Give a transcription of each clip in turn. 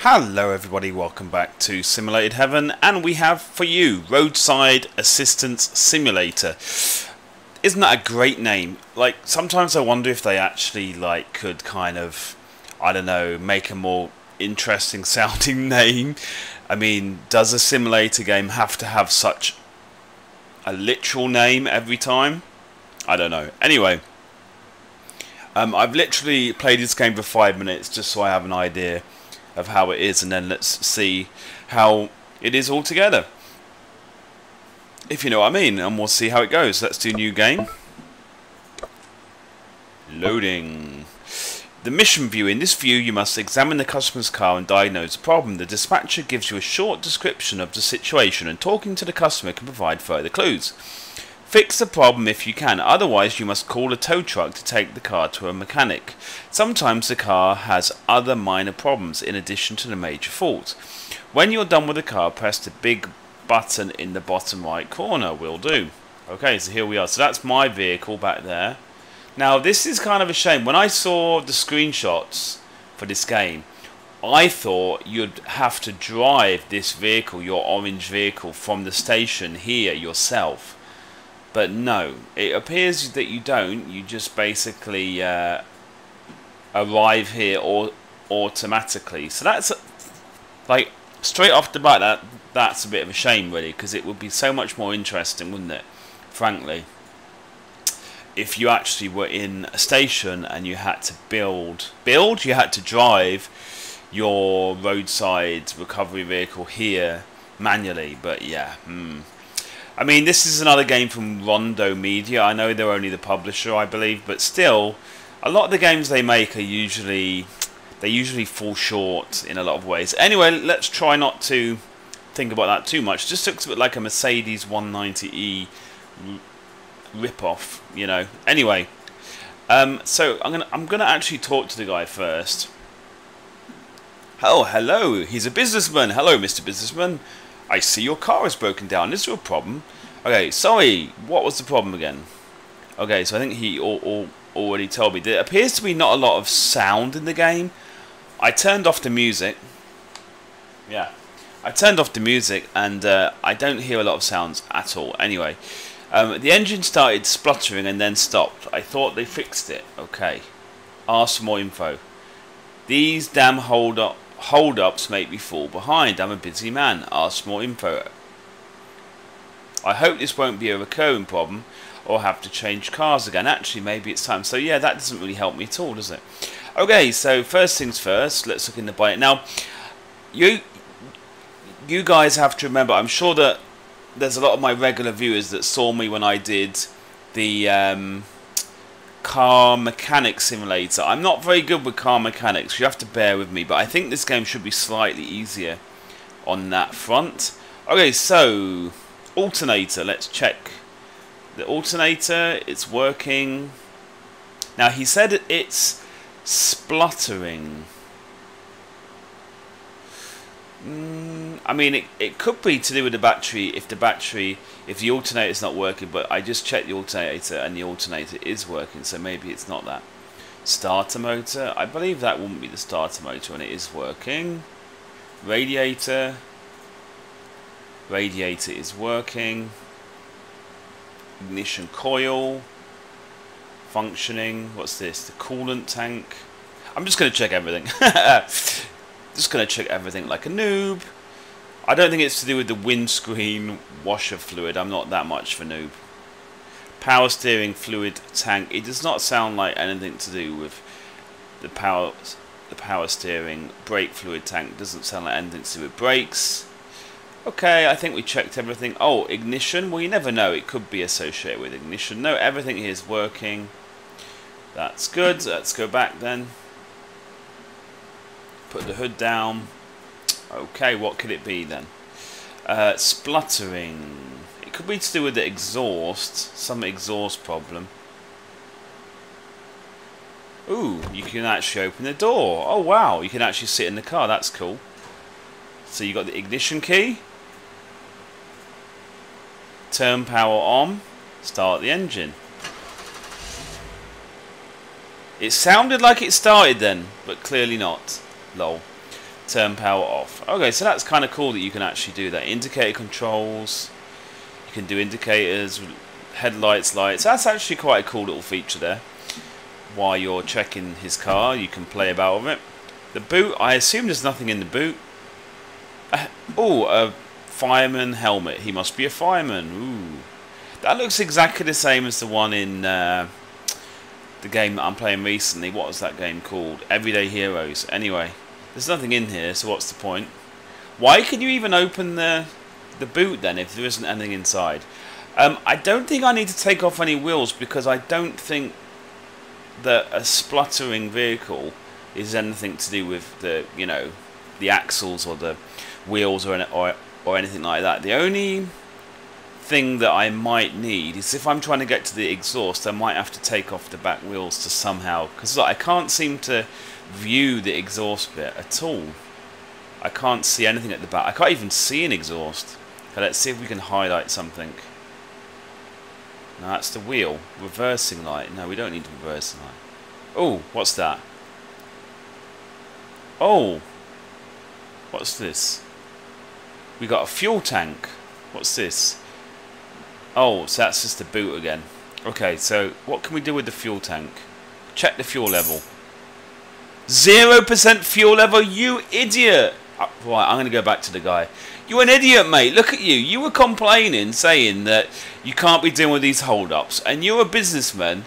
Hello everybody, welcome back to Simulated Heaven, and we have for you Roadside Assistance Simulator. Isn't that a great name? Like, sometimes I wonder if they actually could kind of, I don't know, make a more interesting sounding name. I mean, does a simulator game have to have such a literal name every time? I don't know. Anyway, I've literally played this game for 5 minutes just so I have an idea of how it is, and then let's see how it is all together, if you know what I mean, and we'll see how it goes. Let's do new game. Loading. The mission view. In this view you must examine the customer's car and diagnose the problem. The dispatcher gives you a short description of the situation, and talking to the customer can provide further clues. Fix the problem if you can, otherwise you must call a tow truck to take the car to a mechanic. Sometimes the car has other minor problems in addition to the major fault. When you're done with the car, press the big button in the bottom right corner. Will do. Okay, so here we are. So that's my vehicle back there. Now this is kind of a shame. When I saw the screenshots for this game, I thought you'd have to drive this vehicle, your orange vehicle, from the station here yourself. But no, it appears that you don't. You just basically arrive here automatically. So that's like straight off the bat. That's a bit of a shame, really, because it would be so much more interesting, wouldn't it? Frankly, if you actually were in a station and you had to you had to drive your roadside recovery vehicle here manually. But yeah. I mean, this is another game from Rondo Media. I know they're only the publisher, I believe, but still, a lot of the games they make are usually fall short in a lot of ways. Anyway, let's try not to think about that too much. Just looks a bit like a Mercedes 190e rip-off, you know. Anyway, so I'm gonna actually talk to the guy first. Oh, hello. He's a businessman. Hello, Mr. Businessman. I see your car is broken down. Is there a problem? Okay, sorry. What was the problem again? Okay, so I think he already told me. There appears to be not a lot of sound in the game. I turned off the music. Yeah, I turned off the music, and I don't hear a lot of sounds at all. Anyway, the engine started spluttering and then stopped. I thought they fixed it. Okay. Ask for more info. These damn hold-ups make me fall behind. I'm a busy man. Ask for more info. I hope this won't be a recurring problem or have to change cars again. Actually, maybe it's time. So yeah, that doesn't really help me at all, does it? Okay, so first things first, let's look in the bonnet. Now, you guys have to remember, I'm sure that there's a lot of my regular viewers that saw me when I did the car mechanic simulator. I'm not very good with car mechanics, you have to bear with me, but I think this game should be slightly easier on that front. Okay, so alternator, let's check the alternator. It's working. Now he said it's spluttering. I mean, it could be to do with the battery, if the alternator is not working, but I just checked the alternator and the alternator is working, so maybe it's not that. Starter motor, I believe that wouldn't be the starter motor, and it is working. Radiator is working. Ignition coil functioning. What's this? The coolant tank. I'm just going to check everything. Just going to check everything like a noob. I don't think it's to do with the windscreen washer fluid. I'm not that much of a noob. Power steering fluid tank. It does not sound like anything to do with the power steering. Brake fluid tank doesn't sound like anything to do with brakes. Okay, I think we checked everything. Oh, ignition. Well, you never know. It could be associated with ignition. No, everything here is working. That's good. Let's go back then. Put the hood down. Okay, what could it be then? Spluttering. It could be to do with the exhaust. Some exhaust problem. Ooh, you can actually open the door. Oh wow, you can actually sit in the car. That's cool. So you got the ignition key. Turn power on. Start the engine. It sounded like it started then, but clearly not. Lol. Turn power off. Okay, so that's kind of cool that you can actually do that. Indicator controls. You can do indicators, headlights, lights. That's actually quite a cool little feature there. While you're checking his car, you can play about with it. The boot, I assume there's nothing in the boot. Oh, a fireman helmet. He must be a fireman. Ooh. That looks exactly the same as the one in the game that I'm playing recently. What was that game called? Everyday Heroes. Anyway, there's nothing in here, so what's the point? Why can you even open the boot then if there isn't anything inside? I don't think I need to take off any wheels because I don't think that a spluttering vehicle is anything to do with the, you know, the axles or the wheels or anything like that. The only thing that I might need is if I'm trying to get to the exhaust, I might have to take off the back wheels to somehow, because I can't seem to view the exhaust bit at all. I can't see anything at the back. I can't even see an exhaust. Okay, let's see if we can highlight something. No, that's the wheel. Reversing light. No, we don't need reversing light. Oh, what's that? Oh, what's this? We got a fuel tank. What's this? Oh, so that's just the boot again. Okay, so what can we do with the fuel tank? Check the fuel level. 0% fuel level, you idiot! Right, I'm going to go back to the guy. You're an idiot, mate. Look at you. You were complaining, saying that you can't be dealing with these hold-ups. And you're a businessman.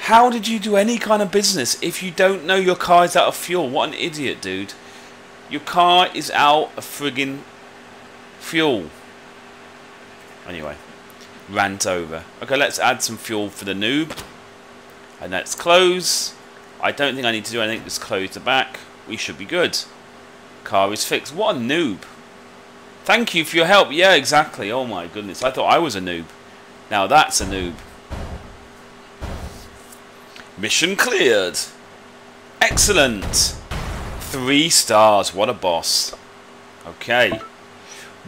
How did you do any kind of business if you don't know your car is out of fuel? What an idiot, dude. Your car is out of friggin' fuel. Anyway, rant over. Okay, let's add some fuel for the noob. And let's close. I don't think I need to do anything. Just close the back. We should be good. Car is fixed. What a noob. Thank you for your help. Yeah, exactly. Oh my goodness. I thought I was a noob. Now that's a noob. Mission cleared. Excellent. 3 stars. What a boss. Okay.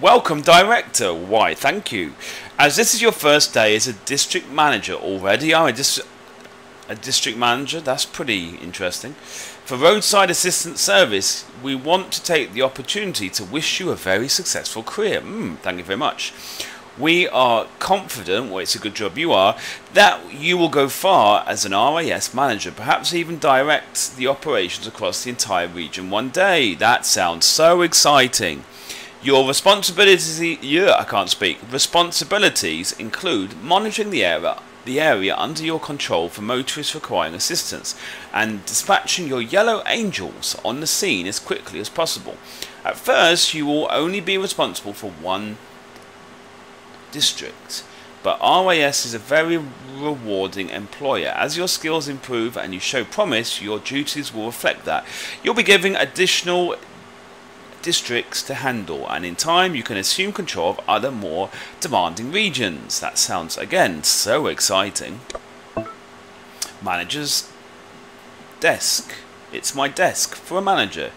Welcome, Director. Why, thank you. As this is your first day as a district manager already. I'm a district manager. That's pretty interesting. For Roadside Assistance Service, we want to take the opportunity to wish you a very successful career. Thank you very much. We are confident, well, it's a good job you are, that you will go far as an RAS manager, perhaps even direct the operations across the entire region one day. That sounds so exciting. Your responsibilities, responsibilities include monitoring the area under your control for motorists requiring assistance and dispatching your yellow angels on the scene as quickly as possible. At first, you will only be responsible for one district, but RAS is a very rewarding employer. As your skills improve and you show promise, your duties will reflect that. You'll be given additional districts to handle, and in time you can assume control of other more demanding regions. That sounds again so exciting. Manager's desk. It's my desk for a manager.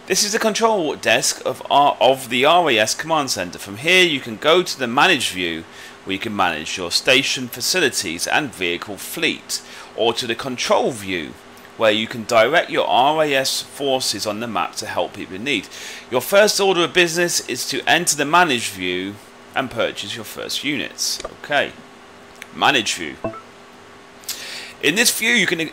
This is the control desk of the RAS command center. From here you can go to the manage view where you can manage your station facilities and vehicle fleet, or to the control view where you can direct your RAS forces on the map to help people in need. Your first order of business is to enter the manage view and purchase your first units. Okay, manage view. In this view you can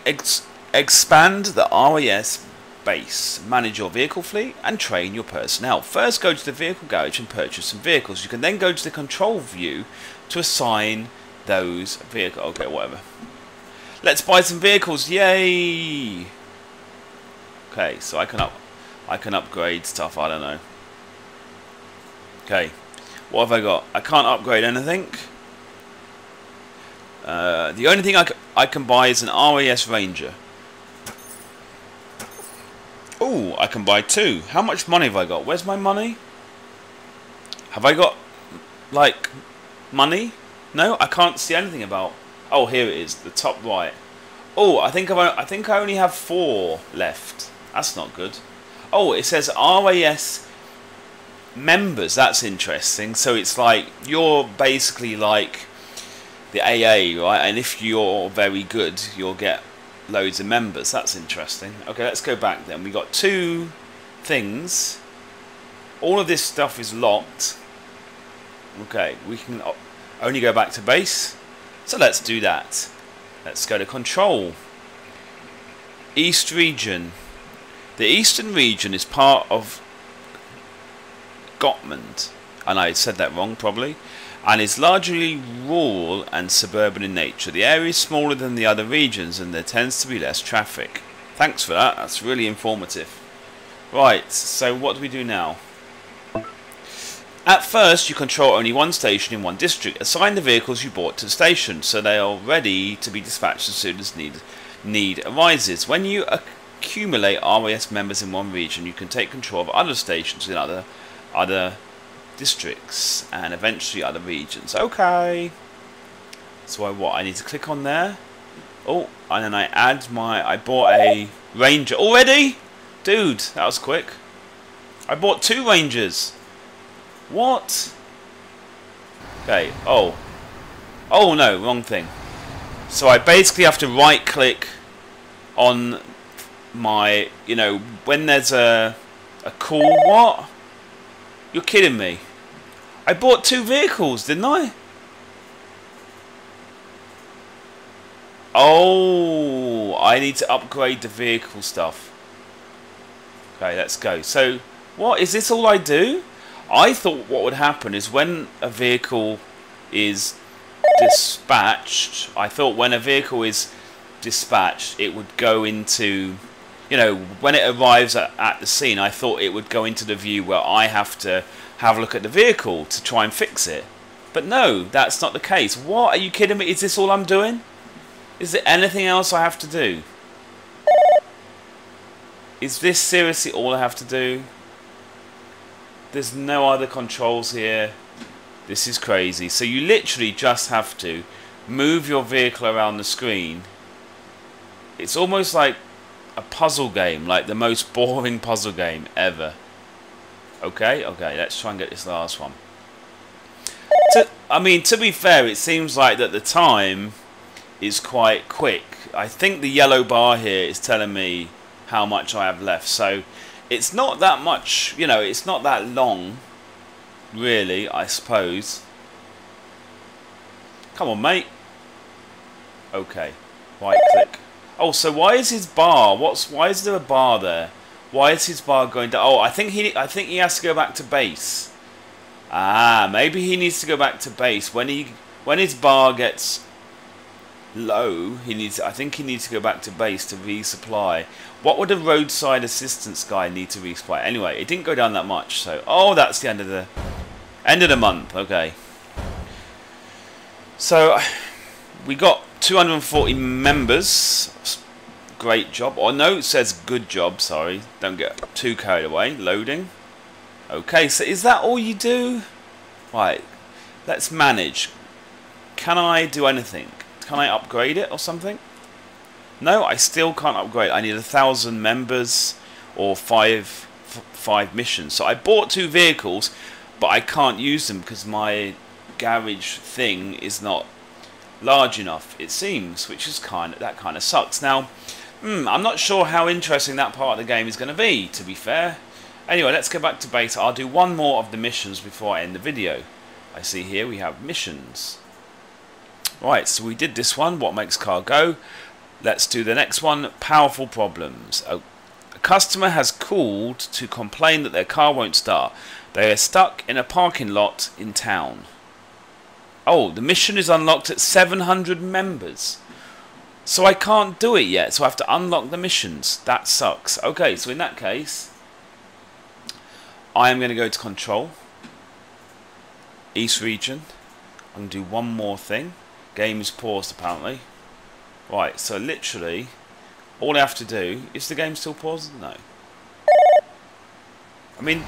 expand the RAS base, manage your vehicle fleet and train your personnel. First go to the vehicle garage and purchase some vehicles. You can then go to the control view to assign those vehicles. Okay, whatever. Let's buy some vehicles, yay! Okay, so I can upgrade stuff, I don't know. Okay, what have I got? I can't upgrade anything. The only thing I can buy is an RAS Ranger. Oh, I can buy 2. How much money have I got? Where's my money? Have I got, like, money? No, I can't see anything about. Oh, here it is, the top right. Oh, I think I only have 4 left. That's not good. Oh, it says RAS members. That's interesting. So it's like you're basically like the AA, right? And if you're very good, you'll get loads of members. That's interesting. Okay, let's go back then. We got 2 things. All of this stuff is locked. Okay, we can only go back to base. So let's do that. Let's go to control. East region. The eastern region is part of Gottmund, and I said that wrong probably, and is largely rural and suburban in nature. The area is smaller than the other regions and there tends to be less traffic. Thanks for that, that's really informative. Right, so what do we do now? At first you control only one station in one district. Assign the vehicles you bought to the station so they are ready to be dispatched as soon as need arises. When you accumulate RAS members in one region, you can take control of other stations in other districts and eventually other regions. Okay. So I need to click on there. Oh, and then I bought a Ranger already? Dude, that was quick. I bought 2 Rangers. What? Okay, oh no, wrong thing. So I basically have to right click on my, you know, when there's a call. What? You're kidding me. I bought 2 vehicles, didn't I? Oh, I need to upgrade the vehicle stuff. Okay, let's go. So, what, is this all I do? I thought what would happen is when a vehicle is dispatched, I thought when a vehicle is dispatched, it would go into, you know, when it arrives at the scene, I thought it would go into the view where I have to have a look at the vehicle to try and fix it. But no, that's not the case. What? Are you kidding me? Is this all I'm doing? Is there anything else I have to do? Is this seriously all I have to do? There's no other controls here. This is crazy. So you literally just have to move your vehicle around the screen. It's almost like a puzzle game, like the most boring puzzle game ever. Okay, let's try and get this last one. I mean, to be fair, it seems like that the time is quite quick. I think the yellow bar here is telling me how much I have left. So it's not that much, you know, it's not that long, really, I suppose. Come on, mate. Okay, right click. Oh, so why is his bar? Why is there a bar there? Why is his bar going down? Oh, I think he has to go back to base. Ah, maybe he needs to go back to base when his bar gets low. I think he needs to go back to base to resupply. What would a roadside assistance guy need to resupply? Anyway, it didn't go down that much. So, oh, that's the end of the month. Okay. So we got 240 members. Great job. Or no, it says good job. Sorry, don't get too carried away. Loading. Okay, so is that all you do? Right. Let's manage. Can I do anything? Can I upgrade it or something? No, I still can't upgrade. I need 1,000 members or five missions. So I bought 2 vehicles, but I can't use them because my garage thing is not large enough, it seems, which is that kind of sucks. Now, I'm not sure how interesting that part of the game is going to be, to be fair. Anyway, let's go back to base. I'll do one more of the missions before I end the video. I see here we have missions. Right, so we did this one, what makes car go. Let's do the next one, powerful problems. A customer has called to complain that their car won't start. They are stuck in a parking lot in town. Oh, the mission is unlocked at 700 members. So I can't do it yet, so I have to unlock the missions. That sucks. Okay, so in that case, I am going to go to control. East region. I'm going to do one more thing. Game is paused apparently. Right, so literally, all I have to do... Is the game still paused? No. I mean,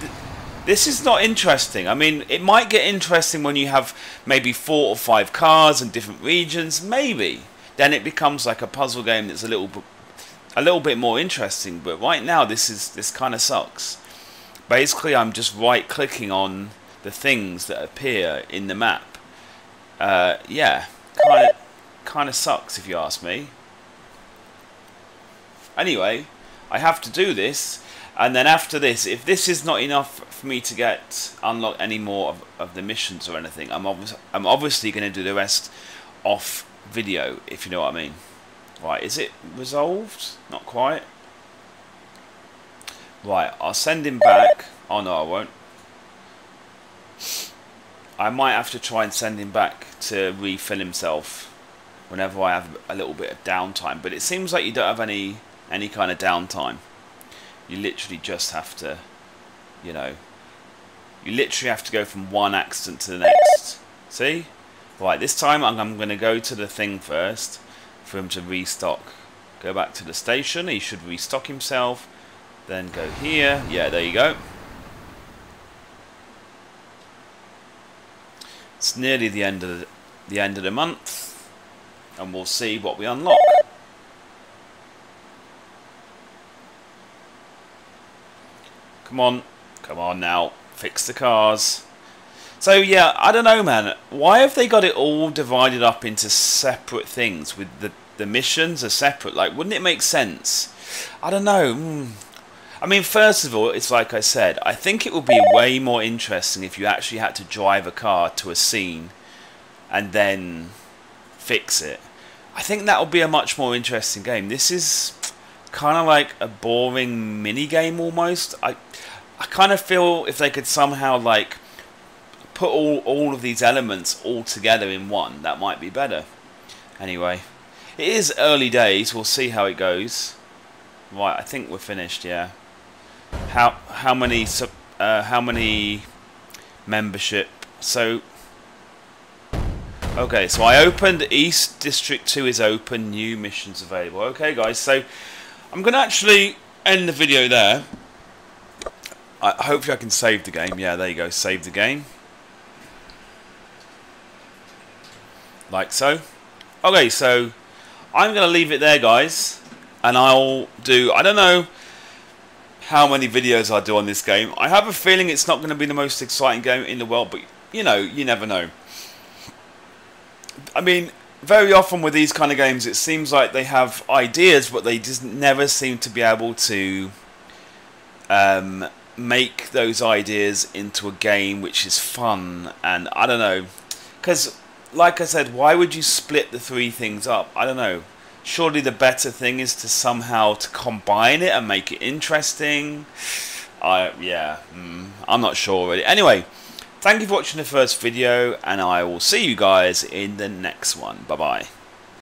this is not interesting. I mean, it might get interesting when you have maybe 4 or 5 cars in different regions. Maybe. Then it becomes like a puzzle game that's a little bit more interesting. But right now, this kind of sucks. Basically, I'm just right-clicking on the things that appear in the map. Yeah, kind of sucks if you ask me. Anyway, I have to do this, And then after this, if this is not enough for me to unlock any more of the missions or anything, I'm obviously going to do the rest off video, if you know what I mean. Right, is it resolved? Not quite. Right, I'll send him back. Oh no, I won't. I might have to try and send him back to refill himself whenever I have a little bit of downtime. But it seems like you don't have any kind of downtime. You literally just have to, you know, you literally have to go from one accident to the next. See? Right, this time I'm going to go to the thing first for him to restock. Go back to the station. He should restock himself. Then go here. Yeah, there you go. It's nearly the end of the month, and we'll see what we unlock. Come on now, fix the cars. So yeah, I don't know, man. Why have they got it all divided up into separate things? With the missions are separate. Like, wouldn't it make sense? I don't know. I mean, first of all, it's like I said, I think it would be way more interesting if you actually had to drive a car to a scene and then fix it. I think that would be a much more interesting game. This is kind of like a boring mini game almost. I kind of feel if they could somehow like put all of these elements all together in one, that might be better. Anyway, it is early days. We'll see how it goes. Right, I think we're finished. Yeah. How many membership? So okay, so I opened East District 2 is open, new missions available. Okay, guys, so I'm gonna actually end the video there. Hopefully I can save the game. Yeah, there you go, save the game. Like so. Okay, so I'm going to leave it there, guys. And I'll do, I don't know how many videos I'll do on this game. I have a feeling it's not going to be the most exciting game in the world, but you know, you never know. I mean, very often with these kind of games, it seems like they have ideas, but they just never seem to be able to make those ideas into a game which is fun. And I don't know, because like I said, why would you split the three things up? I don't know. Surely the better thing is to somehow to combine it and make it interesting. Yeah, I'm not sure really. Anyway, thank you for watching the first video, and I will see you guys in the next one. Bye bye.